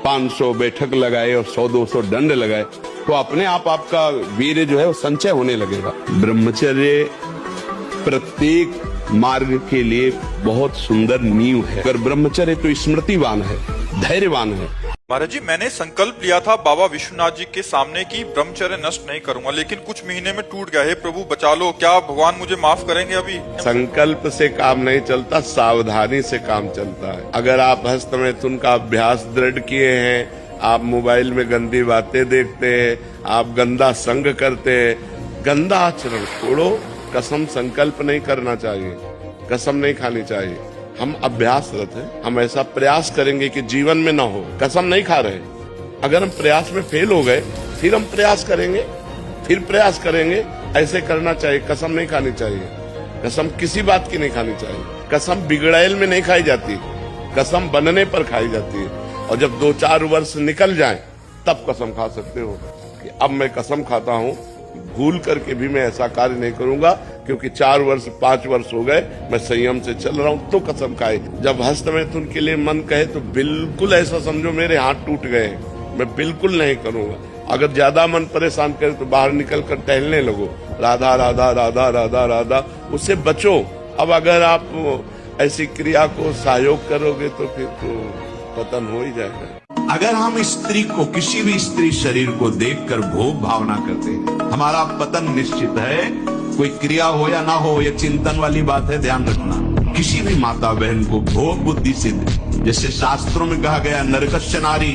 500 बैठक लगाए और 100-200 दंड लगाए तो अपने आप आपका वीर्य जो है वो संचय होने लगेगा। ब्रह्मचर्य प्रत्येक मार्ग के लिए बहुत सुंदर नींव है। अगर ब्रह्मचर्य तो स्मृतिवान है, धैर्यवान है। महाराज जी, मैंने संकल्प लिया था बाबा विश्वनाथ जी के सामने कि ब्रह्मचर्य नष्ट नहीं करूंगा, लेकिन कुछ महीने में टूट गया। हे प्रभु बचा लो, क्या भगवान मुझे माफ करेंगे? अभी संकल्प से काम नहीं चलता, सावधानी से काम चलता है। अगर आप हस्तमैथुन का अभ्यास दृढ़ किए हैं, आप मोबाइल में गंदी बातें देखते हैं, आप गंदा संग करते हैं, गंदा आचरण छोड़ो। कसम संकल्प नहीं करना चाहिए, कसम नहीं खानी चाहिए। हम अभ्यासरत हैं, हम ऐसा प्रयास करेंगे कि जीवन में ना हो। कसम नहीं खा रहे, अगर हम प्रयास में फेल हो गए फिर हम प्रयास करेंगे, फिर प्रयास करेंगे। ऐसे करना चाहिए, कसम नहीं खानी चाहिए। कसम किसी बात की नहीं खानी चाहिए। कसम बिगड़ैल में नहीं खाई जाती, कसम बनने पर खाई जाती है। और जब 2-4 वर्ष निकल जाएं तब कसम खा सकते हो कि अब मैं कसम खाता हूं, भूल करके भी मैं ऐसा कार्य नहीं करूंगा, क्योंकि 4 वर्ष 5 वर्ष हो गए मैं संयम से चल रहा हूं। तो कसम खाए। जब हस्तमैथुन के लिए मन कहे तो बिल्कुल ऐसा समझो मेरे हाथ टूट गए, मैं बिल्कुल नहीं करूंगा। अगर ज्यादा मन परेशान करे तो बाहर निकल कर टहलने लगो, राधा राधा राधा राधा राधा, उससे बचो। अब अगर आप ऐसी क्रिया को सहयोग करोगे तो फिर तो पतन हो ही जाएगा। अगर हम स्त्री को, किसी भी स्त्री शरीर को देखकर भोग भावना करते हैं, हमारा पतन निश्चित है। कोई क्रिया हो या ना हो, ये चिंतन वाली बात है, ध्यान रखना। किसी भी माता बहन को भोग बुद्धि सिद्ध, जैसे शास्त्रों में कहा गया नरकस्य नारी,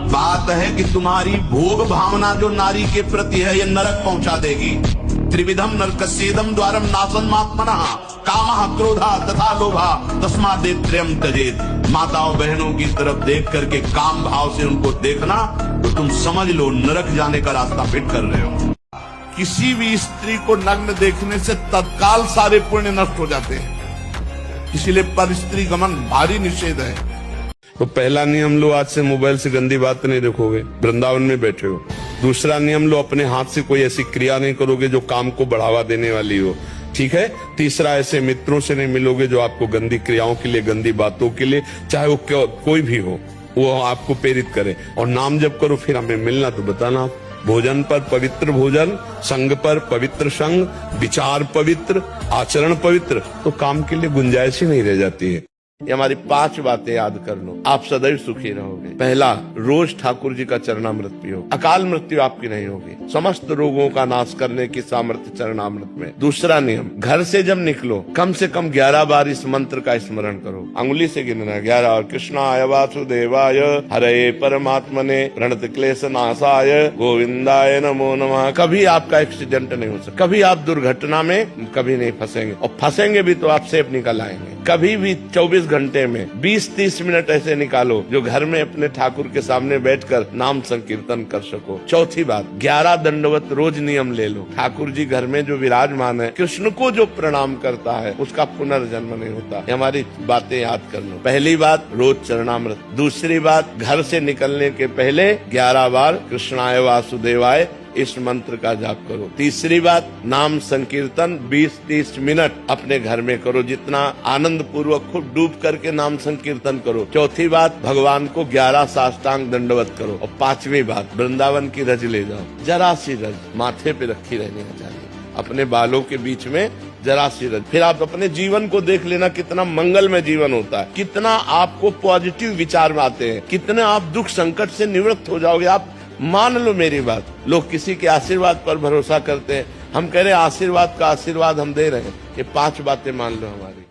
बात है कि तुम्हारी भोग भावना जो नारी के प्रति है ये नरक पहुंचा देगी। त्रिविधम नरकस्येदम द्वारम नाशनमात्मनः कामः क्रोधः तथा लोभः तस्मादेत्रयम् त्यजेत्। माताओं बहनों की तरफ देख करके काम भाव से उनको देखना तो तुम समझ लो नरक जाने का रास्ता फिट कर रहे हो। किसी भी स्त्री को नग्न देखने से तत्काल सारे पुण्य नष्ट हो जाते हैं, इसीलिए पर स्त्री गमन भारी निषेध है। तो पहला नियम लो, आज से मोबाइल से गंदी बात नहीं देखोगे, वृंदावन में बैठे हो। दूसरा नियम लो, अपने हाथ से कोई ऐसी क्रिया नहीं करोगे जो काम को बढ़ावा देने वाली हो, ठीक है। तीसरा, ऐसे मित्रों से नहीं मिलोगे जो आपको गंदी क्रियाओं के लिए, गंदी बातों के लिए, चाहे वो कोई भी हो, वो आपको प्रेरित करे। और नाम जप करो, फिर हमें मिलना तो बताना। भोजन पर पवित्र भोजन, संग पर पवित्र संग, विचार पवित्र, आचरण पवित्र, तो काम के लिए गुंजाइश ही नहीं रह जाती है। ये हमारी 5 बातें याद कर लो, आप सदैव सुखी रहोगे। पहला, रोज ठाकुर जी का चरणामृत पियो, अकाल मृत्यु आपकी नहीं होगी। समस्त रोगों का नाश करने की सामर्थ्य चरणामृत में। दूसरा नियम, घर से जब निकलो कम से कम 11 बार इस मंत्र का स्मरण करो, अंगुली से गिनना 11। और कृष्णाय वासुदेवाय हरे परमात्मने प्रणत क्लेश नाशाय गोविंदाय नमो नमः। कभी आपका एक्सीडेंट नहीं हो सकता, कभी आप दुर्घटना में कभी नहीं फंसेंगे, और फंसेंगे भी तो आप सेफ निकल आएंगे। कभी भी 24 घंटे में 20-30 मिनट ऐसे निकालो जो घर में अपने ठाकुर के सामने बैठकर नाम संकीर्तन कर सको। चौथी बात, 11 दंडवत रोज नियम ले लो। ठाकुर जी घर में जो विराजमान है, कृष्ण को जो प्रणाम करता है उसका पुनर्जन्म नहीं होता। ये हमारी बातें याद कर लो। पहली बात, रोज चरणामृत। दूसरी बात, घर से निकलने के पहले 11 बार कृष्णाय वासुदेवाय इस मंत्र का जाप करो। तीसरी बात, नाम संकीर्तन 20-30 मिनट अपने घर में करो, जितना आनंद पूर्वक खुद डूब करके नाम संकीर्तन करो। चौथी बात, भगवान को 11 साष्टांग दंडवत करो। और 5वीं बात, वृंदावन की रज ले जाओ, जरा सी रज माथे पे रखी रहनी चाहिए, अपने बालों के बीच में जरा सी रज। फिर आप अपने जीवन को देख लेना, कितना मंगलमय जीवन होता है, कितना आपको पॉजिटिव विचार आते हैं, कितने आप दुख संकट से निवृत्त हो जाओगे। आप मान लो मेरी बात, लोग किसी के आशीर्वाद पर भरोसा करते हैं, हम कह रहे हैं आशीर्वाद का आशीर्वाद हम दे रहे हैं। ये 5 बातें मान लो हमारी।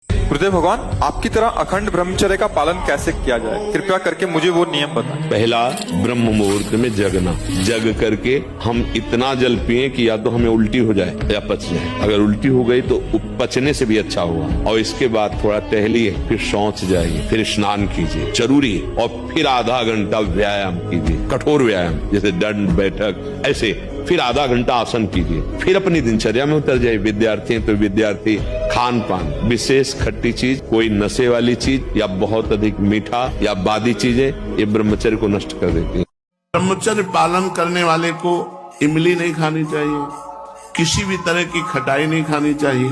गुरुदेव भगवान, आपकी तरह अखंड ब्रह्मचर्य का पालन कैसे किया जाए, कृपया करके मुझे वो नियम बताएं। पहला, ब्रह्म मुहूर्त में जगना, जग करके हम इतना जल पिए कि या तो हमें उल्टी हो जाए या पच जाए। अगर उल्टी हो गई तो पचने से भी अच्छा हुआ। और इसके बाद थोड़ा टहलिए, फिर शौच जाइए, फिर स्नान कीजिए, जरूरी है। और फिर आधा घंटा व्यायाम कीजिए, कठोर व्यायाम, जैसे दंड बैठक, ऐसे। फिर आधा घंटा आसन कीजिए, फिर अपनी दिनचर्या में उतर जाइए। विद्यार्थी हैं तो विद्यार्थी, खान पान, विशेष खट्टी चीज, कोई नशे वाली चीज या बहुत अधिक मीठा या बादी चीजें, ये ब्रह्मचर्य को नष्ट कर देती है। ब्रह्मचर्य पालन करने वाले को इमली नहीं खानी चाहिए, किसी भी तरह की खटाई नहीं खानी चाहिए,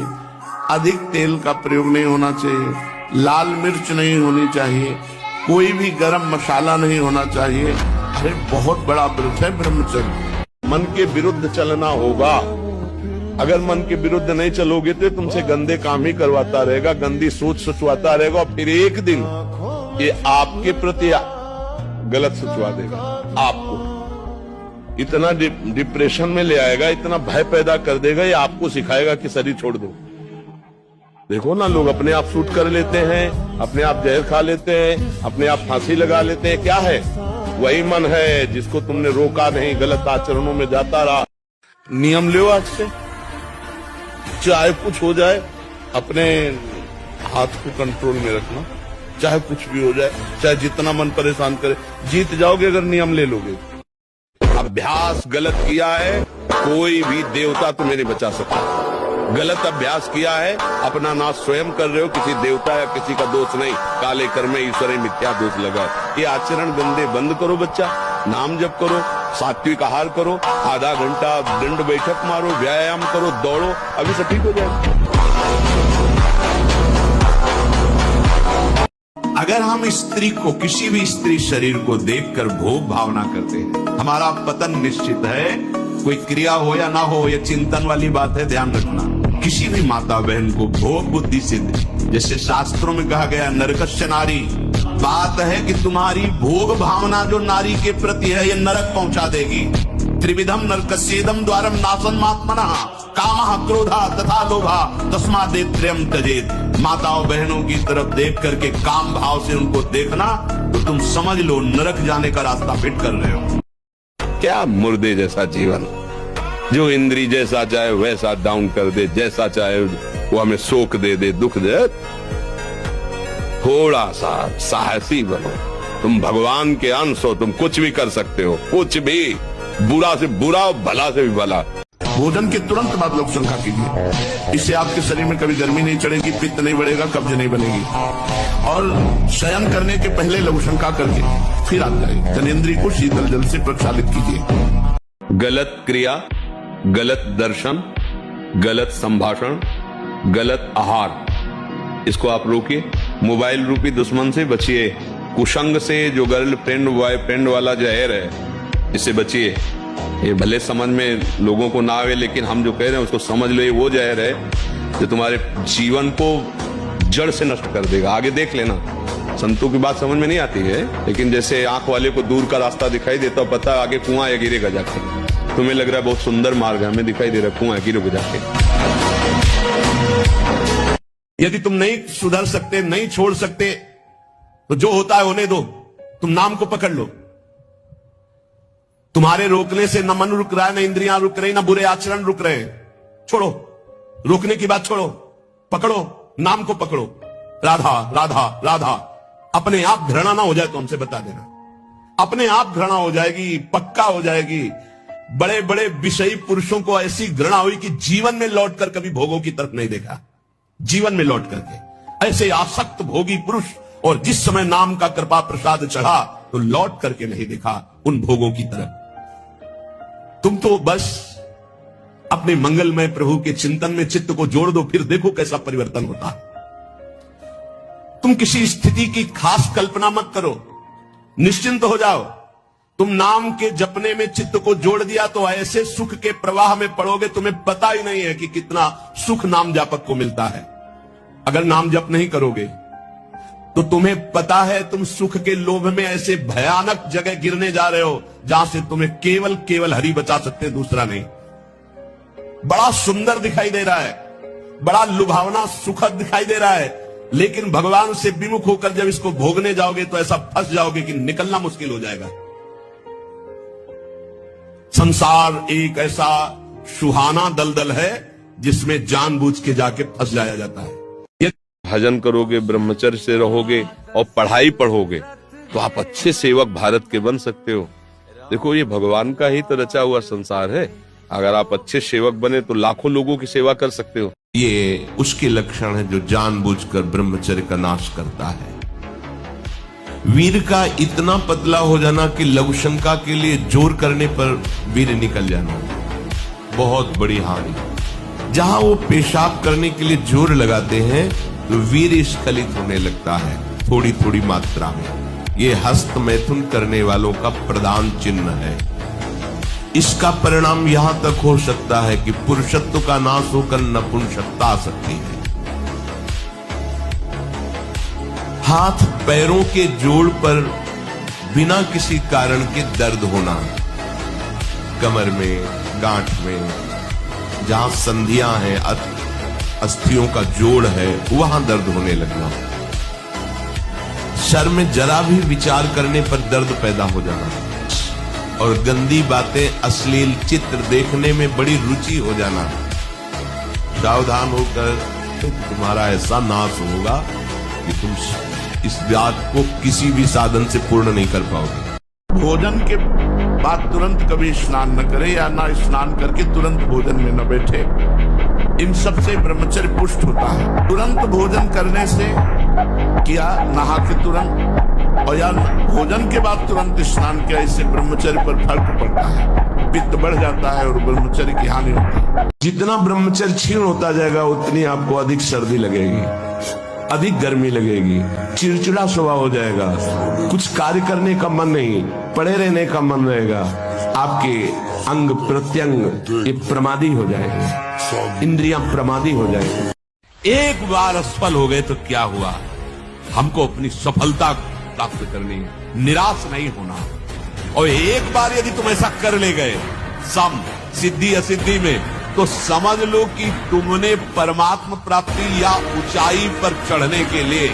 अधिक तेल का प्रयोग नहीं होना चाहिए, लाल मिर्च नहीं होनी चाहिए, कोई भी गरम मसाला नहीं होना चाहिए। अरे बहुत बड़ा व्रत है ब्रह्मचर्य। मन के विरुद्ध चलना होगा। अगर मन के विरुद्ध नहीं चलोगे तो तुमसे गंदे काम ही करवाता रहेगा, गंदी सोच सोचवाता रहेगा, और फिर एक दिन ये आपके प्रति गलत सोचवा देगा। आपको इतना डिप्रेशन में ले आएगा, इतना भय पैदा कर देगा, ये आपको सिखाएगा कि शरीर छोड़ दो। देखो ना, लोग अपने आप शूट कर लेते हैं, अपने आप जहर खा लेते हैं, अपने आप फांसी लगा लेते हैं। क्या है? वही मन है जिसको तुमने रोका नहीं, गलत आचरणों में जाता रहा। नियम लो आज से, चाहे कुछ हो जाए अपने हाथ को कंट्रोल में रखना, चाहे कुछ भी हो जाए, चाहे जितना मन परेशान करे, जीत जाओगे अगर नियम ले लोगे। अभ्यास गलत किया है, कोई भी देवता तुम्हें नहीं बचा सकता। गलत अभ्यास किया है, अपना नाश स्वयं कर रहे हो, किसी देवता या किसी का दोष नहीं। काले कर्म ईश्वर मिथ्या दोष लगा। ये आचरण गंदे बंद करो बच्चा, नाम जप करो, सात्विक आहार करो, आधा घंटा दंड बैठक मारो, व्यायाम करो, दौड़ो, अभी सब ठीक हो जाएगा। अगर हम स्त्री को, किसी भी स्त्री शरीर को देखकर भोग भावना करते हैं, हमारा पतन निश्चित है। कोई क्रिया हो या ना हो, ये चिंतन वाली बात है, ध्यान रखना। किसी भी माता बहन को भोग बुद्धि सिद्ध, जैसे शास्त्रों में कहा गया नरकस्य नारी, बात है कि तुम्हारी भोग भावना जो नारी के प्रति है, ये नरक पहुंचा देगी। त्रिविधम नरकस्येदम द्वारम नाशनम आत्मनः कामः क्रोधः तथा लोभः तस्मादेत्रयम् त्यजेत्। माताओं बहनों की तरफ देख करके काम भाव से उनको देखना, तो तुम समझ लो नरक जाने का रास्ता फिट कर रहे हो। क्या मुर्दे जैसा जीवन, जो इंद्री जैसा चाहे वैसा डाउन कर दे, जैसा चाहे वो हमें शोक दे दे, दुख दे। थोड़ा सा साहसी बनो, तुम भगवान के अंश हो, तुम कुछ भी कर सकते हो, कुछ भी, बुरा से बुरा, भला से भी भला। भोजन के तुरंत बाद लघु शंका कीजिए, इससे आपके शरीर में कभी गर्मी नहीं चढ़ेगी, पित्त नहीं बढ़ेगा, कब्ज नहीं बनेगी। और शयन करने के पहले लघु शंका करके फिर आप जाइए, जनेंद्रिय को शीतल जल से प्रक्षालित कीजिए। गलत क्रिया, गलत दर्शन, गलत संभाषण, गलत आहार, इसको आप रोकिए। मोबाइल रूपी दुश्मन से बचिए। कुसंग से, जो गर्लफ्रेंड बॉयफ्रेंड वाला जहर है, इससे बचिए। ये भले समझ में लोगों को ना आवे, लेकिन हम जो कह रहे हैं उसको समझ लो। ये वो जहर है जो तुम्हारे जीवन को जड़ से नष्ट कर देगा। आगे देख लेना, संतों की बात समझ में नहीं आती है, लेकिन जैसे आंख वाले को दूर का रास्ता दिखाई देता, पता आगे कुआं या गिरेगा जाके। तुम्हें लग रहा है बहुत सुंदर मार्ग है, हमें दिखाई दे रहा है कुआं गिरेगा जाके। यदि तुम नहीं सुधर सकते, नहीं छोड़ सकते, तो जो होता है होने दो। तुम नाम को पकड़ लो। तुम्हारे रोकने से न मन रुक रहा है, न इंद्रियां रुक रही, न बुरे आचरण रुक रहे। छोड़ो, रोकने की बात छोड़ो, पकड़ो, नाम को पकड़ो। राधा राधा राधा। अपने आप घृणा ना हो जाए तो हमसे बता देना, अपने आप घृणा हो जाएगी, पक्का हो जाएगी। बड़े बड़े विषयी पुरुषों को ऐसी घृणा हुई कि जीवन में लौटकर कभी भोगों की तरफ नहीं देखा। जीवन में लौट करके ऐसे आसक्त भोगी पुरुष, और जिस समय नाम का कृपा प्रसाद चढ़ा तो लौट करके नहीं देखा उन भोगों की तरफ। तुम तो बस अपने मंगलमय प्रभु के चिंतन में चित्त को जोड़ दो, फिर देखो कैसा परिवर्तन होता है। तुम किसी स्थिति की खास कल्पना मत करो, निश्चिंत हो जाओ। तुम नाम के जपने में चित्त को जोड़ दिया तो ऐसे सुख के प्रवाह में पड़ोगे, तुम्हें पता ही नहीं है कि कितना सुख नाम जापक को मिलता है। अगर नाम जप नहीं करोगे तो तुम्हें पता है तुम सुख के लोभ में ऐसे भयानक जगह गिरने जा रहे हो जहां से तुम्हें केवल केवल हरि बचा सकते, दूसरा नहीं। बड़ा सुंदर दिखाई दे रहा है, बड़ा लुभावना सुखद दिखाई दे रहा है, लेकिन भगवान से विमुख होकर जब इसको भोगने जाओगे तो ऐसा फंस जाओगे कि निकलना मुश्किल हो जाएगा। संसार एक ऐसा सुहाना दलदल है जिसमें जानबूझ के जाके फंस जाया जाता है। भजन करोगे, ब्रह्मचर्य से रहोगे और पढ़ाई पढ़ोगे तो आप अच्छे सेवक भारत के बन सकते हो। देखो, ये भगवान का ही तो रचा हुआ संसार है। अगर आप अच्छे सेवक बने तो लाखों लोगों की सेवा कर सकते हो। ये उसके लक्षण है जो जानबूझकर ब्रह्मचर्य का नाश करता है। वीर का इतना पतला हो जाना कि लघु शंका के लिए जोर करने पर वीर निकल जाना बहुत बड़ी हानि। जहां वो पेशाब करने के लिए जोर लगाते हैं तो वीर स्खलित होने लगता है, थोड़ी थोड़ी मात्रा में। ये हस्त मैथुन करने वालों का प्रधान चिन्ह है। इसका परिणाम यहां तक हो सकता है कि पुरुषत्व का नाश होकर नपुंसकता आ सकती है। हाथ पैरों के जोड़ पर बिना किसी कारण के दर्द होना, कमर में, गांठ में, जहां संधियां हैं, अस्थियों का जोड़ है, वहां दर्द होने लगना। सर में जरा भी विचार करने पर दर्द पैदा हो जाना और गंदी बातें, अश्लील चित्र देखने में बड़ी रुचि हो जाना। सावधान होकर तुम्हारा ऐसा नाश होगा कि तुम इस बात को किसी भी साधन से पूर्ण नहीं कर पाओगे। भोजन के बाद तुरंत कभी स्नान न करे या ना स्नान करके तुरंत भोजन में न बैठे। इन सब से ब्रह्मचर्य पुष्ट होता है। तुरंत भोजन करने से किया, नहा के तुरंत, और या भोजन के बाद तुरंत स्नान किया, इससे ब्रह्मचर्य पर फर्क पड़ता है। पित्त बढ़ जाता है और ब्रह्मचर्य की हानि होती है। जितना ब्रह्मचर्य क्षीण होता जाएगा उतनी आपको अधिक सर्दी लगेगी, अधिक गर्मी लगेगी, चिड़चिड़ा स्वभाव हो जाएगा, कुछ कार्य करने का मन नहीं, पड़े रहने का मन रहेगा, आपके अंग प्रत्यंग ये प्रमादी हो जाएंगे, इंद्रियां प्रमादी हो जाएंगी। एक बार असफल हो गए तो क्या हुआ, हमको अपनी सफलता प्राप्त करनी है, निराश नहीं होना। और एक बार यदि तुम ऐसा कर ले गए सम सिद्धि असिद्धि में, तो समझ लो कि तुमने परमात्मा प्राप्ति या ऊंचाई पर चढ़ने के लिए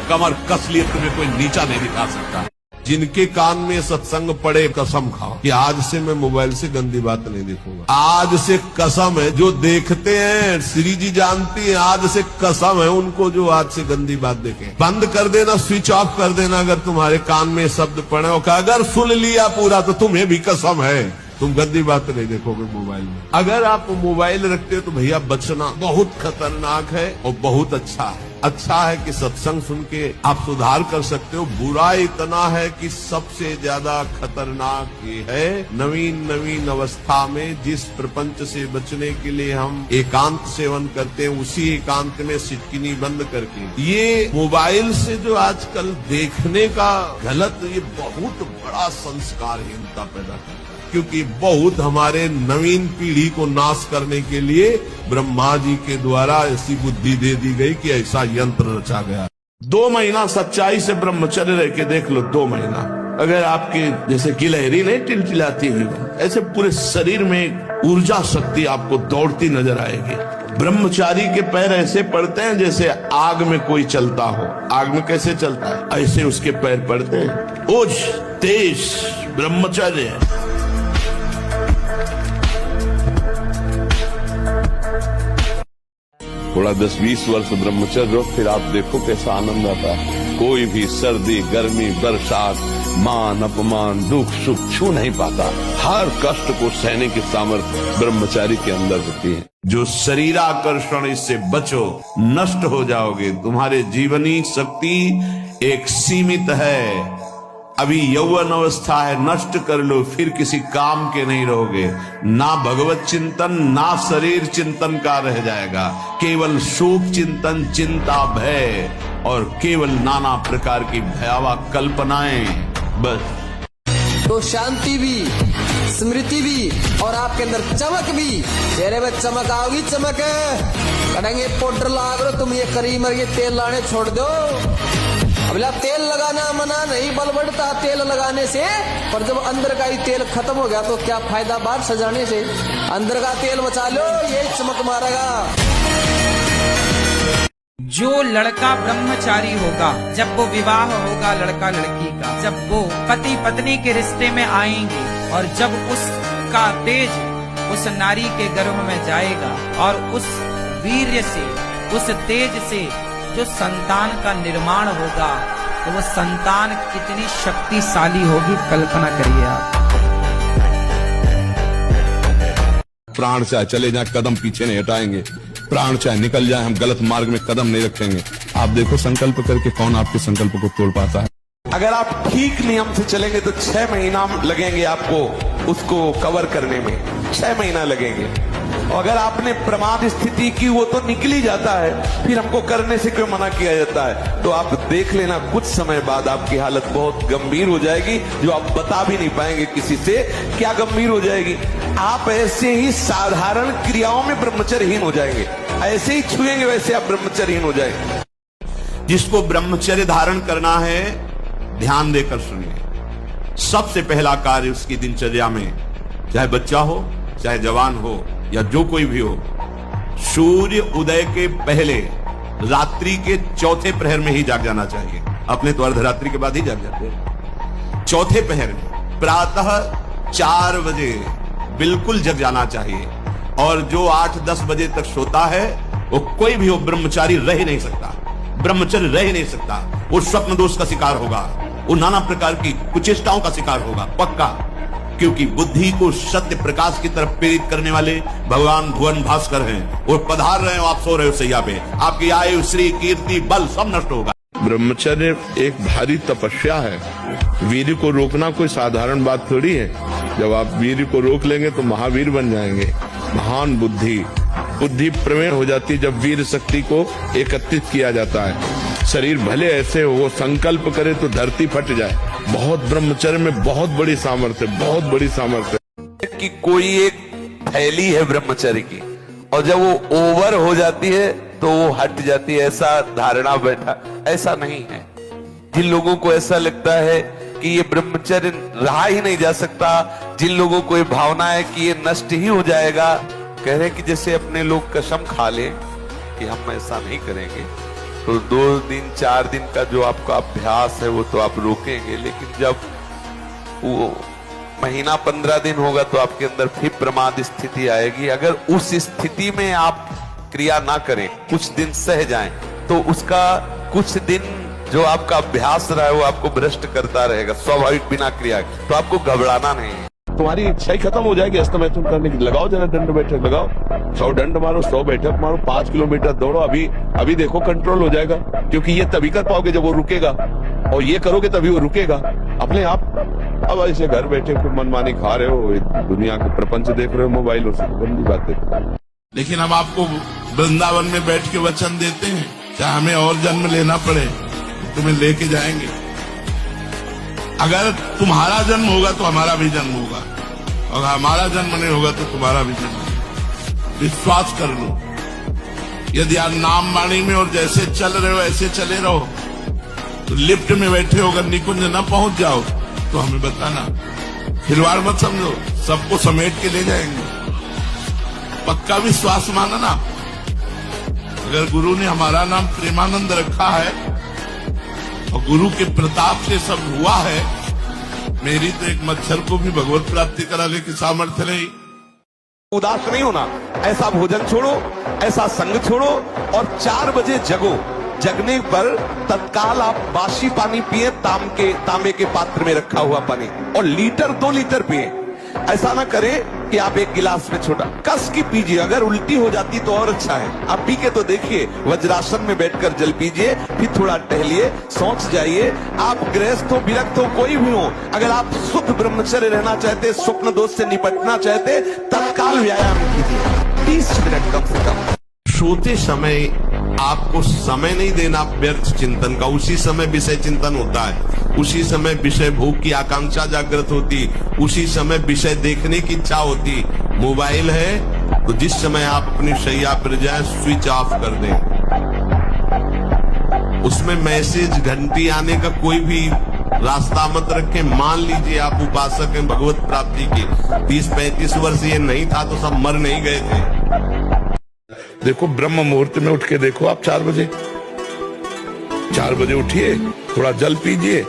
कमर कस लिए, तुम्हें कोई नीचा नहीं दिखा सकता। जिनके कान में सत्संग पड़े, कसम खाओ कि आज से मैं मोबाइल से गंदी बात नहीं देखूंगा। आज से कसम है, जो देखते हैं श्री जी जानती है, आज से कसम है उनको जो आज से गंदी बात देखें। बंद कर देना, स्विच ऑफ कर देना अगर तुम्हारे कान में शब्द पड़े हो। अगर सुन लिया पूरा तो तुम्हें भी कसम है तुम गंदी बात नहीं देखोगे मोबाइल में। अगर आप मोबाइल रखते हो तो भैया बचना, बहुत खतरनाक है और बहुत अच्छा है। अच्छा है कि सत्संग सुन के आप सुधार कर सकते हो। बुरा इतना है कि सबसे ज्यादा खतरनाक ये है, नवीन अवस्था में जिस प्रपंच से बचने के लिए हम एकांत सेवन करते हैं, उसी एकांत में सिटकिनी बंद करके ये मोबाइल से जो आजकल देखने का गलत, ये बहुत बड़ा संस्कारहीनता पैदा करता है। क्योंकि बहुत हमारे नवीन पीढ़ी को नाश करने के लिए ब्रह्मा जी के द्वारा ऐसी बुद्धि दे दी गई कि ऐसा यंत्र रचा गया। 2 महीना सच्चाई से ब्रह्मचर्य रह के देख लो, 2 महीना। अगर आपके जैसे गिलहरी नहीं टिलटिलाती हुई, ऐसे पूरे शरीर में ऊर्जा शक्ति आपको दौड़ती नजर आएगी। ब्रह्मचारी के पैर ऐसे पड़ते हैं जैसे आग में कोई चलता हो। आग में कैसे चलता है, ऐसे उसके पैर पड़ते हैं। ओज तेज ब्रह्मचर्य है। थोड़ा 10-20 वर्ष ब्रह्मचर्य रहो, फिर आप देखो कैसा आनंद आता है। कोई भी सर्दी, गर्मी, बरसात, मान अपमान, दुख सुख छू नहीं पाता। हर कष्ट को सहने की सामर्थ्य ब्रह्मचारी के अंदर होती है। जो शरीराकर्षण, इससे बचो, नष्ट हो जाओगे। तुम्हारे जीवनी शक्ति एक सीमित है। अभी यौवन अवस्था है, नष्ट कर लो, फिर किसी काम के नहीं रहोगे। ना भगवत चिंतन, ना शरीर चिंतन का रह जाएगा। केवल शोक चिंतन, चिंता, भय और केवल नाना प्रकार की भयावह कल्पनाएं, बस। तो शांति भी, स्मृति भी और आपके अंदर चमक भी। चेहरे में चमक आओगी, चमक करेंगे। पाउडर लगा करो तुम, ये क्रीम और ये तेल लाने छोड़ दो। अबला तेल लगाना मना नहीं, बल बढ़ता तेल लगाने से। पर जब अंदर का ही तेल खत्म हो गया तो क्या फायदा बाहर सजाने से। अंदर का तेल बचा लो, ये चमक मारेगा। जो लड़का ब्रह्मचारी होगा, जब वो विवाह होगा लड़का लड़की का, जब वो पति पत्नी के रिश्ते में आएंगे और जब उसका तेज उस नारी के गर्भ में जाएगा और उस वीर्य से, उस तेज से जो संतान का निर्माण होगा, तो वो संतान कितनी शक्तिशाली होगी, कल्पना करिए आप। प्राण चाहे चले जाए, कदम पीछे नहीं हटाएंगे। प्राण चाहे निकल जाए, हम गलत मार्ग में कदम नहीं रखेंगे। आप देखो संकल्प करके कौन आपके संकल्प को तोड़ पाता है। अगर आप ठीक नियम से चलेंगे तो 6 महीना लगेंगे आपको उसको कवर करने में, 6 महीना लगेंगे। और अगर आपने प्रमाद स्थिति की वो तो निकल ही जाता है, फिर हमको करने से क्यों मना किया जाता है? तो आप देख लेना कुछ समय बाद आपकी हालत बहुत गंभीर हो जाएगी, जो आप बता भी नहीं पाएंगे किसी से क्या गंभीर हो जाएगी। आप ऐसे ही साधारण क्रियाओं में ब्रह्मचर्यहीन हो जाएंगे, ऐसे ही छुएंगे वैसे आप ब्रह्मचर्यहीन हो जाएंगे। जिसको ब्रह्मचर्य धारण करना है ध्यान देकर सुनिए। सबसे पहला कार्य उसकी दिनचर्या में, चाहे बच्चा हो चाहे जवान हो या जो कोई भी हो, सूर्य उदय के पहले रात्रि के चौथे प्रहर में ही जाग जाना चाहिए। अपने तो अर्धरात्रि के बाद ही जाग जाते हैं। चौथे प्रहर में प्रातः 4 बजे बिल्कुल जग जाना चाहिए। और जो 8-10 बजे तक सोता है वो कोई भी हो ब्रह्मचारी रह ही नहीं सकता, ब्रह्मचर्य रह ही नहीं सकता। वो स्वप्न दोष का शिकार होगा, वो नाना प्रकार की कुचेष्टाओं का शिकार होगा पक्का। क्योंकि बुद्धि को सत्य प्रकाश की तरफ प्रेरित करने वाले भगवान भुवन भास्कर हैं। वो पधार रहे हो, आप सो रहे हो सैया पे, आपकी आयु श्री कीर्ति बल सब नष्ट होगा। ब्रह्मचर्य एक भारी तपस्या है। वीर को रोकना कोई साधारण बात थोड़ी है। जब आप वीर को रोक लेंगे तो महावीर बन जाएंगे। महान बुद्धि प्रवीण हो जाती है जब वीर शक्ति को एकत्रित किया जाता है। शरीर भले ऐसे हो, संकल्प करे तो धरती फट जाए। बहुत ब्रह्मचर्य में बहुत बड़ी सामर्थ्य, बहुत बड़ी सामर्थ्य कि कोई एक थैली है ब्रह्मचर्य की, और जब वो ओवर हो जाती है तो वो हट जाती है, ऐसा धारणा बैठा। ऐसा नहीं है। जिन लोगों को ऐसा लगता है कि ये ब्रह्मचर्य रहा ही नहीं जा सकता, जिन लोगों को ये भावना है कि ये नष्ट ही हो जाएगा, कह रहे हैं कि जैसे अपने लोग कसम खा ले कि हम ऐसा नहीं करेंगे, तो 2 दिन 4 दिन का जो आपका अभ्यास है वो तो आप रोकेंगे, लेकिन जब वो महीना 15 दिन होगा तो आपके अंदर फिर प्रमाद स्थिति आएगी। अगर उस स्थिति में आप क्रिया ना करें, कुछ दिन सह जाएं, तो उसका कुछ दिन जो आपका अभ्यास रहा है वो आपको भ्रष्ट करता रहेगा स्वाभाविक बिना क्रिया। तो आपको घबराना नहीं है। तुम्हारी इच्छा ही खत्म हो जाएगी अस्तमैथुन करने की। लगाओ जरा दंड बैठक लगाओ, 100 दंड मारो, 100 बैठक मारो, 5 किलोमीटर दौड़ो। अभी देखो कंट्रोल हो जाएगा, क्योंकि ये तभी कर पाओगे जब वो रुकेगा, और ये करोगे तभी वो रुकेगा अपने आप। अब ऐसे घर बैठे फिर मनमानी खा रहे हो, दुनिया के प्रपंच देख रहे हो मोबाइलों से, गंदी बातें। लेकिन हम आपको वृंदावन में बैठ के वचन देते हैं, चाहे हमें और जन्म लेना पड़े तुम्हें लेके जाएंगे। अगर तुम्हारा जन्म होगा तो हमारा भी जन्म होगा, और हमारा जन्म नहीं होगा तो तुम्हारा भी जन्म होगा। विश्वास कर लो। यदि आप नाम वाणी में और जैसे चल रहे हो ऐसे चले रहो, तो लिफ्ट में बैठे होकर निकुंज न पहुंच जाओ तो हमें बताना। खिलवाड़ मत समझो, सबको समेट के ले जाएंगे। पक्का विश्वास माना ना। अगर गुरु ने हमारा नाम प्रेमानंद रखा है और गुरु के प्रताप से सब हुआ है, मेरी तो एक मच्छर को भी भगवत प्राप्ति कराने की सामर्थ्य नहीं। उदास नहीं होना, ऐसा भोजन छोड़ो, ऐसा संग छोड़ो, और 4 बजे जगो। जगने पर तत्काल आप बासी पानी पिए, तांबे के पात्र में रखा हुआ पानी, और 2 लीटर पिए। ऐसा ना करें कि आप 1 गिलास में छोटा कस की पीजिए। अगर उल्टी हो जाती तो और अच्छा है। आप पी के तो देखिए, वज्रासन में बैठकर जल पीजिए, फिर थोड़ा टहलिए, सोच जाइए। आप गृहस्थ हो, विरक्त हो, कोई भी हो, अगर आप शुद्ध ब्रह्मचर्य रहना चाहते, स्वप्न दोष से निपटना चाहते, तत्काल व्यायाम कीजिए 30 मिनट कम से कम। सोते समय आपको समय नहीं देना व्यर्थ चिंतन का। उसी समय विषय चिंतन होता है, उसी समय विषय भोग की आकांक्षा जागृत होती, उसी समय विषय देखने की इच्छा होती। मोबाइल है तो जिस समय आप अपनी शैया पर जाए स्विच ऑफ कर दें। उसमें मैसेज घंटी आने का कोई भी रास्ता मत रखें। मान लीजिए आप उपासक हैं भगवत प्राप्ति की, 30-35 वर्ष ये नहीं था तो सब मर नहीं गए थे। देखो ब्रह्म मुहूर्त में उठ के देखो आप 4 बजे उठिए, थोड़ा जल पीजिए,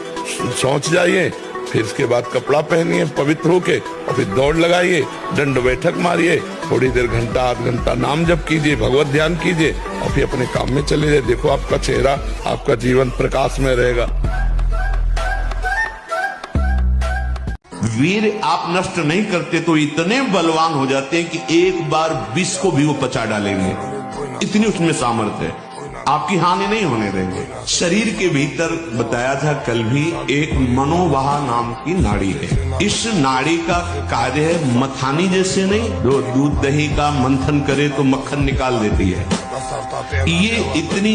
सोच जाइए, फिर इसके बाद कपड़ा पहनिए पवित्र होके, और फिर दौड़ लगाइए, दंड बैठक मारिए, थोड़ी देर घंटा 8 घंटा नाम जप कीजिए, भगवत ध्यान कीजिए, और फिर अपने काम में चले जाइए। देखो आपका चेहरा, आपका जीवन प्रकाश में रहेगा। वीर आप नष्ट नहीं करते तो इतने बलवान हो जाते हैं कि एक बार विष को भी वो पचा डालेंगे, इतनी उसमें सामर्थ्य है। आपकी हानि नहीं होने देंगे। शरीर के भीतर बताया था कल भी एक मनोवाह नाम की नाड़ी है। इस नाड़ी का कार्य है मथानी जैसे नहीं, जो दूध दही का मंथन करे तो मक्खन निकाल देती है, ये इतनी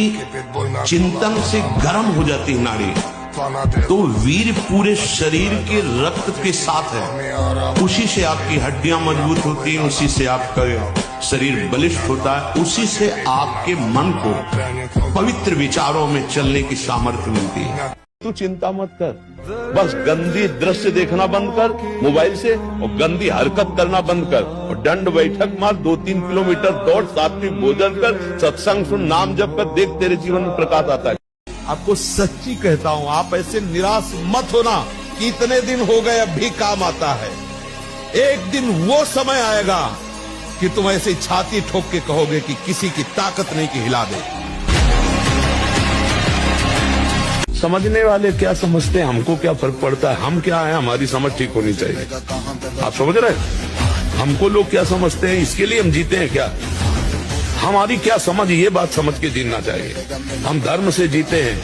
चिंतन से गर्म हो जाती है नाड़ी। तो वीर पूरे शरीर के रक्त के साथ है, उसी से आपकी हड्डियां मजबूत होती हैं, उसी से आपका शरीर बलिष्ठ होता है, उसी से आपके मन को पवित्र विचारों में चलने की सामर्थ्य मिलती है। तू चिंता मत कर, बस गंदी दृश्य देखना बंद कर मोबाइल से, और गंदी हरकत करना बंद कर, और दंड बैठक मार, 2-3 किलोमीटर दौड़, सात्विक भोजन कर, सत्संग सुन, नाम जप कर, देख तेरे जीवन में प्रकाश आता है। आपको सच्ची कहता हूं, आप ऐसे निराश मत होना कि इतने दिन हो गए अब भी काम आता है। एक दिन वो समय आएगा कि तुम ऐसे छाती ठोक के कहोगे कि किसी की ताकत नहीं कि हिला दे। समझने वाले क्या समझते हैं, हमको क्या फर्क पड़ता है, हम क्या है, हमारी समझ ठीक होनी चाहिए। आप समझ रहे हैं, हमको लोग क्या समझते हैं, इसके लिए हम जीते हैं क्या? हमारी क्या समझ, ये बात समझ के जीना चाहिए। हम धर्म से जीते हैं,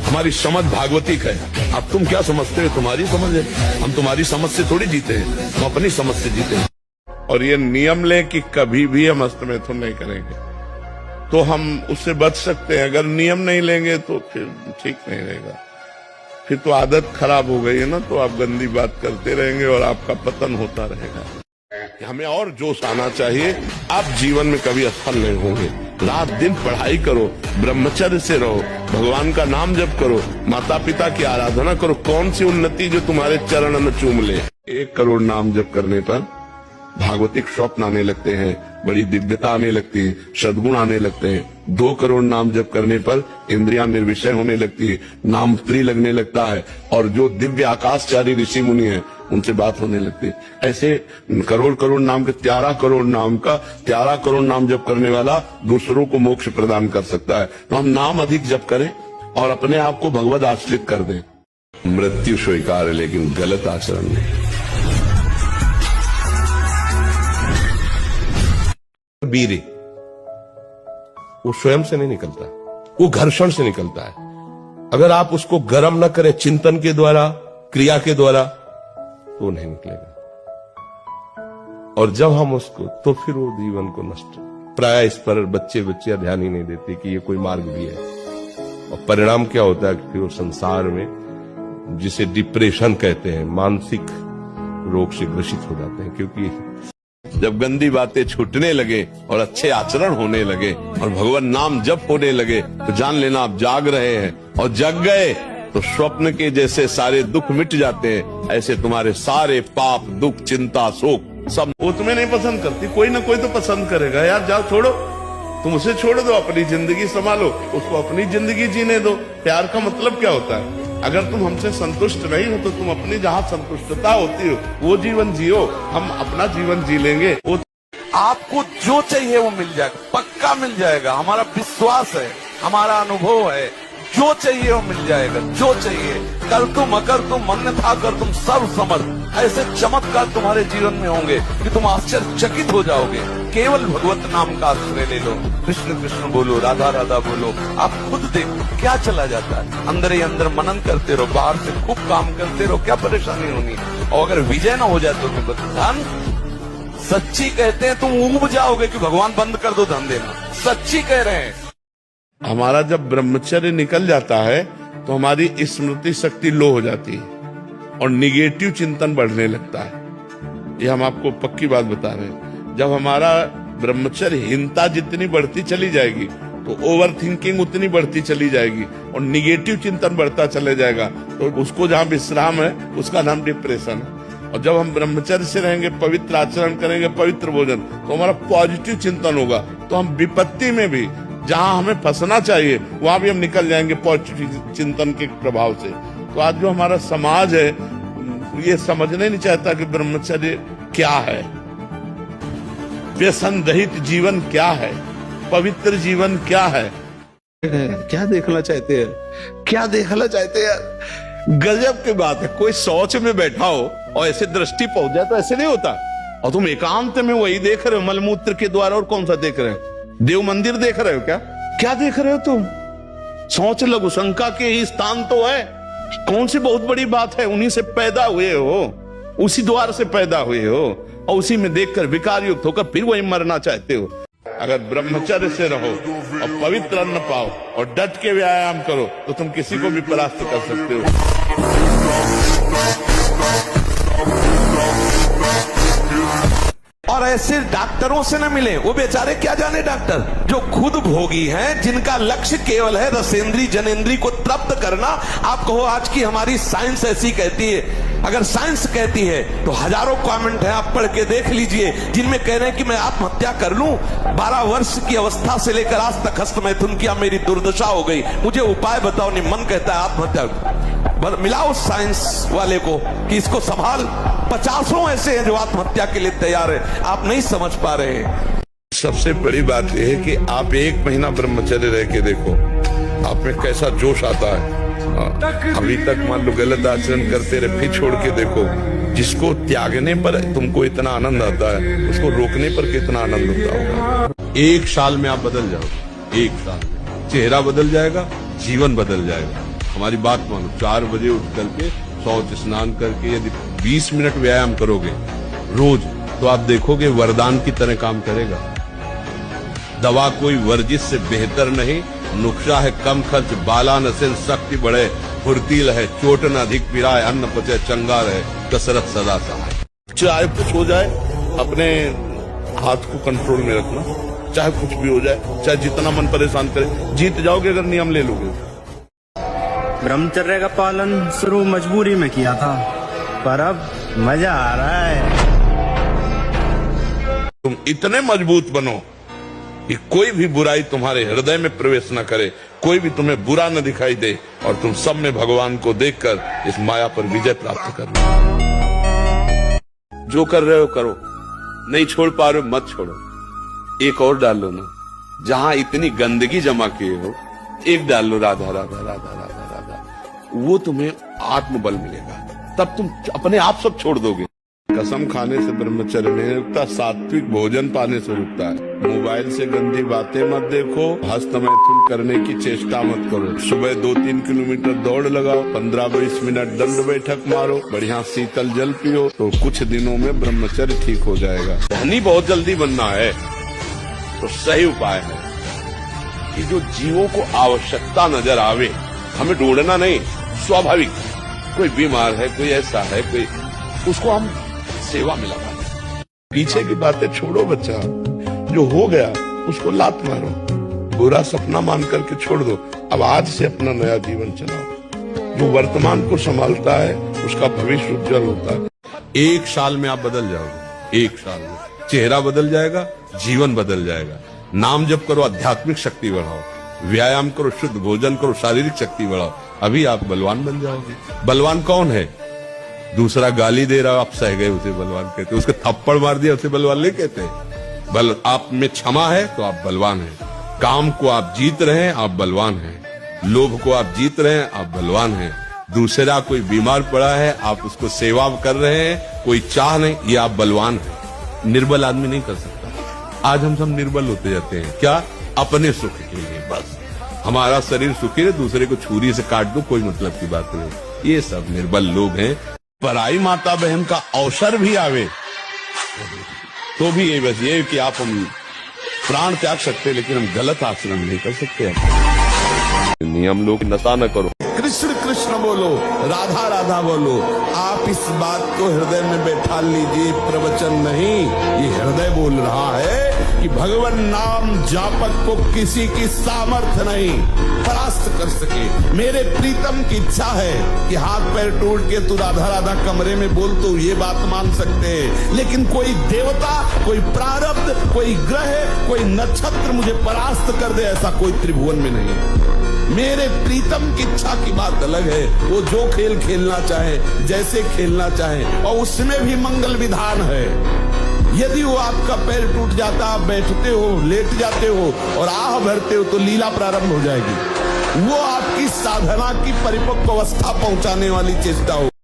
हमारी समझ भागवतिक है। अब तुम क्या समझते हो, तुम्हारी समझ है, हम तुम्हारी समझ से थोड़ी जीते हैं, हम अपनी समझ से जीते हैं। और ये नियम लें कि कभी भी हम हस्तमैथुन नहीं करेंगे, तो हम उससे बच सकते हैं। अगर नियम नहीं लेंगे तो फिर ठीक नहीं रहेगा, फिर तो आदत खराब हो गई है ना, तो आप गंदी बात करते रहेंगे और आपका पतन होता रहेगा। हमें और जोश आना चाहिए। आप जीवन में कभी असफल नहीं होंगे। रात दिन पढ़ाई करो, ब्रह्मचर्य से रहो, भगवान का नाम जप करो, माता पिता की आराधना करो। कौन सी उन्नति जो तुम्हारे चरण में चूम ले। 1 करोड़ नाम जप करने पर भागवतिक स्वप्न आने लगते हैं, बड़ी दिव्यता आने लगती है, सद्गुण आने लगते हैं। 2 करोड़ नाम जप करने पर इंद्रियां निर्विषय होने लगती है, नाम प्रिय लगने लगता है, और जो दिव्य आकाशचारी ऋषि मुनि हैं उनसे बात होने लगती है। ऐसे करोड़ नाम के 13 करोड़ नाम का 13 करोड़ नाम जप करने वाला दूसरों को मोक्ष प्रदान कर सकता है। तो हम नाम अधिक जप करें और अपने आप को भगवद आश्रित कर दें। मृत्यु स्वीकार है, लेकिन गलत आचरण नहीं। वीर वो स्वयं से नहीं निकलता, वो घर्षण से निकलता है। अगर आप उसको गर्म न करें चिंतन के द्वारा, क्रिया के द्वारा, तो नहीं निकलेगा। और जब हम उसको, तो फिर वो जीवन को नष्ट, प्राय इस पर बच्चे ध्यान ही नहीं देते कि ये कोई मार्ग भी है। और परिणाम क्या होता है कि वो संसार में, जिसे डिप्रेशन कहते हैं, मानसिक रोग से ग्रसित हो जाते हैं। क्योंकि जब गंदी बातें छूटने लगे और अच्छे आचरण होने लगे और भगवान नाम जप होने लगे, तो जान लेना आप जाग रहे हैं, और जग गए तो स्वप्न के जैसे सारे दुख मिट जाते हैं। ऐसे तुम्हारे सारे पाप, दुख, चिंता, शोक सब। वो तुम्हें नहीं पसंद करती, कोई ना कोई तो पसंद करेगा। यार जाओ, छोड़ो, तुम उसे छोड़ दो, अपनी जिंदगी संभालो, उसको अपनी जिंदगी जीने दो। प्यार का मतलब क्या होता है? अगर तुम हमसे संतुष्ट नहीं हो तो तुम अपनी जहाँ संतुष्टता होती हो वो जीवन जियो, हम अपना जीवन जी लेंगे। वो आपको जो चाहिए वो मिल जाएगा, पक्का मिल जाएगा। हमारा विश्वास है, हमारा अनुभव है, जो चाहिए वो मिल जाएगा। जो चाहिए, कर तुम अकर तुम मन था कर तुम सर्व समर्थ, ऐसे चमत्कार तुम्हारे जीवन में होंगे कि तुम आश्चर्यचकित हो जाओगे। केवल भगवत नाम का आश्रय ले लो, कृष्ण कृष्ण बोलो, राधा राधा बोलो, आप खुद देखो क्या चला जाता है। अंदर ही अंदर मनन करते रहो, बाहर से खूब काम करते रहो, क्या परेशानी होनी। और अगर विजय न हो जाए तो धन, सच्ची कहते हैं तुम ऊब जाओगे कि भगवान बंद कर दो धन देना, सच्ची कह रहे हैं। हमारा जब ब्रह्मचर्य निकल जाता है तो हमारी स्मृति शक्ति लो हो जाती है और निगेटिव चिंतन बढ़ने लगता है। ये हम आपको पक्की बात बता रहे हैं। जब हमारा ब्रह्मचर्यहीनता जितनी बढ़ती चली जाएगी तो ओवर थिंकिंग उतनी बढ़ती चली जाएगी और निगेटिव चिंतन बढ़ता चले जाएगा। तो उसको जहाँ विश्राम है उसका नाम डिप्रेशन है। और जब हम ब्रह्मचर्य से रहेंगे, पवित्र आचरण करेंगे, पवित्र भोजन, तो हमारा पॉजिटिव चिंतन होगा। तो हम विपत्ति में भी, जहां हमें फंसना चाहिए वहां भी हम निकल जाएंगे पॉजिटिव चिंतन के प्रभाव से। तो आज जो हमारा समाज है ये समझने नहीं चाहता कि ब्रह्मचर्य क्या है, व्यसन रहित जीवन क्या है, पवित्र जीवन क्या है। क्या देखना चाहते हैं, क्या देखना चाहते हैं? गजब की बात है। कोई शौच में बैठा हो और ऐसे दृष्टि पहुंच जाए तो ऐसे नहीं होता। और तुम एकांत में वही देख रहे हो, मलमूत्र के द्वारा। और कौन सा देख रहे हो? देव मंदिर देख रहे हो क्या? क्या देख रहे हो तुम? सोच लघु शंका के ही स्थान तो है। कौन सी बहुत बड़ी बात है? उन्हीं से पैदा हुए हो, उसी द्वार से पैदा हुए हो, और उसी में देखकर विकार युक्त होकर फिर वही मरना चाहते हो। अगर ब्रह्मचर्य से रहो और पवित्र अन्न पाओ और डट के व्यायाम करो तो तुम किसी को भी परास्त कर सकते हो। और ऐसे डॉक्टरों से न मिले, वो बेचारे क्या जाने डॉक्टर, जो खुद भोगी हैं, जिनका लक्ष्य केवल है रसेंद्री जनेंद्री को तृप्त करना। आप कहो आज की हमारी साइंस ऐसी कहती है। अगर साइंस कहती है तो हजारों कमेंट हैं, आप पढ़ के देख लीजिए, जिनमें कह रहे हैं कि मैं आत्महत्या कर लूं। 12 वर्ष की अवस्था से लेकर आज तक हस्तमैथुन किया, मेरी दुर्दशा हो गई, मुझे उपाय बताओ। नहीं, मन कहता है आत्महत्या। मिलाओ साइंस वाले को कि इसको संभाल। 50 ऐसे हैं जो आत्महत्या के लिए तैयार है, आप नहीं समझ पा रहे हैं। सबसे बड़ी बात यह है कि आप 1 महीना ब्रह्मचर्य रह के देखो, आप में कैसा जोश आता है। अभी तक मान लो गलत आचरण करते रहे, फिर छोड़ के देखो। जिसको त्यागने पर तुमको इतना आनंद आता है, उसको रोकने पर कितना आनंद होता होगा। 1 साल में आप बदल जाओगे। 1 साल में चेहरा बदल जाएगा, जीवन बदल जाएगा। हमारी बात मानो, 4 बजे उठ करके शौच स्नान करके यदि 20 मिनट व्यायाम करोगे रोज, तो आप देखोगे वरदान की तरह काम करेगा। दवा कोई वर्जिश से बेहतर नहीं, नुस्खा है कम खर्च, बाला नसेल शक्ति बढ़े, फुर्तील है चोट न अधिक पिराए, अन्न पचे चंगा रहे, कसरत सदा सहाय। चाहे कुछ हो जाए, अपने हाथ को कंट्रोल में रखना, चाहे कुछ भी हो जाए, चाहे जितना मन परेशान करे, जीत जाओगे अगर नियम ले लोगे। ब्रह्मचर्य का पालन शुरू मजबूरी में किया था, पर अब मजा आ रहा है। तुम इतने मजबूत बनो कि कोई भी बुराई तुम्हारे हृदय में प्रवेश न करे, कोई भी तुम्हें बुरा न दिखाई दे, और तुम सब में भगवान को देखकर इस माया पर विजय प्राप्त करना। जो कर रहे हो करो, नहीं छोड़ पा रहे हो मत छोड़ो। एक और डाल लो ना, जहां इतनी गंदगी जमा किए हो, एक डाल लो राधा राधा राधा राधा राधा, वो तुम्हें आत्मबल मिलेगा, तब तुम अपने आप सब छोड़ दोगे। कसम खाने से ब्रह्मचर्य नहीं रुकता, सात्विक भोजन पाने से रुकता है। मोबाइल से गंदी बातें मत देखो, हस्तमैथुन करने की चेष्टा मत करो। सुबह 2-3 किलोमीटर दौड़ लगाओ, 15-20 मिनट दंड बैठक मारो, बढ़िया शीतल जल पियो, तो कुछ दिनों में ब्रह्मचर्य ठीक हो जाएगा। धनी बहुत जल्दी बनना है तो सही उपाय है कि जो जीवों को आवश्यकता नजर आवे, हमें ढूंढना नहीं, स्वाभाविक कोई बीमार है, कोई ऐसा है, कोई, उसको हम सेवा में लगा दें। पीछे की बातें छोड़ो बच्चा, जो हो गया उसको लात मारो, बुरा सपना मान करके छोड़ दो। अब आज से अपना नया जीवन चलाओ। जो वर्तमान को संभालता है उसका भविष्य उज्जवल होता है। 1 साल में आप बदल जाओगे। 1 साल में चेहरा बदल जाएगा, जीवन बदल जाएगा। नाम जप करो, आध्यात्मिक शक्ति बढ़ाओ, व्यायाम करो, शुद्ध भोजन करो, शारीरिक शक्ति बढ़ाओ, अभी आप बलवान बन जाओगे। बलवान कौन है? दूसरा गाली दे रहा, आप सह गए उसे बलवान कहते, उसके थप्पड़ मार दिया उसे बलवान नहीं कहते। बल आप में क्षमा है तो आप बलवान हैं। काम को आप जीत रहे हैं, आप बलवान हैं। लोभ को आप जीत रहे हैं, आप बलवान हैं। दूसरा कोई बीमार पड़ा है, आप उसको सेवा कर रहे हैं, कोई चाह नहीं, ये आप बलवान हैं। निर्बल आदमी नहीं कर सकता। आज हम सब निर्बल होते जाते हैं, क्या? अपने सुख के लिए बस। हमारा शरीर सुखी है, दूसरे को छुरी से काट दो, कोई मतलब की बात नहीं। ये सब निर्बल लोग हैं। पराई माता बहन का अवसर भी आवे तो भी ये बस ये कि आप हम प्राण त्याग सकते, लेकिन हम गलत आचरण नहीं कर सकते। नियम लोग नशा न करो। कृष्ण कृष्ण बोलो, राधा राधा बोलो। आप इस बात को हृदय में बैठा लीजिए, प्रवचन नहीं, ये हृदय बोल रहा है कि भगवान नाम जापक को किसी की सामर्थ्य नहीं परास्त कर सके। मेरे प्रीतम की इच्छा है कि हाथ पैर टूट के तू राधा राधा कमरे में बोल, तो ये बात मान सकते हैं, लेकिन कोई देवता, कोई प्रारब्ध, कोई ग्रह, कोई नक्षत्र मुझे परास्त कर दे, ऐसा कोई त्रिभुवन में नहीं। मेरे प्रीतम की इच्छा की बात अलग है। वो जो खेल खेलना चाहे, जैसे खेलना चाहे, और उसमें भी मंगल विधान है। यदि वो आपका पैर टूट जाता, आप बैठते हो, लेट जाते हो और आह भरते हो, तो लीला प्रारंभ हो जाएगी। वो आपकी साधना की परिपक्व अवस्था पहुंचाने वाली चेष्टा हो।